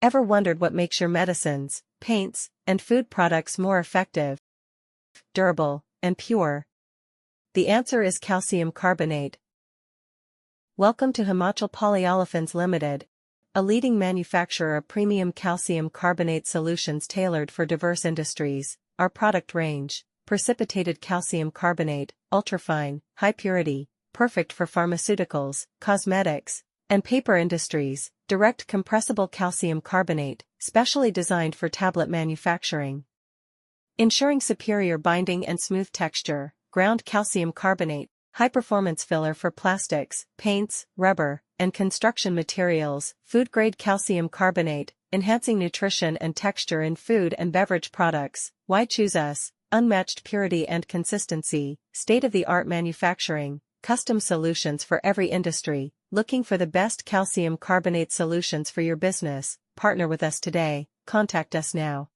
Ever wondered what makes your medicines, paints, and food products more effective, durable, and pure? The answer is calcium carbonate. Welcome to Himachal Polyolefins Ltd, a leading manufacturer of premium calcium carbonate solutions tailored for diverse industries. Our product range: precipitated calcium carbonate, ultrafine, high purity, perfect for pharmaceuticals, cosmetics, and paper industries; direct compressible calcium carbonate, specially designed for tablet manufacturing, ensuring superior binding and smooth texture; ground calcium carbonate, high-performance filler for plastics, paints, rubber, and construction materials; food-grade calcium carbonate, enhancing nutrition and texture in food and beverage products. Why choose us? Unmatched purity and consistency, state-of-the-art manufacturing, custom solutions for every industry. Looking for the best calcium carbonate solutions for your business? Partner with us today. Contact us now.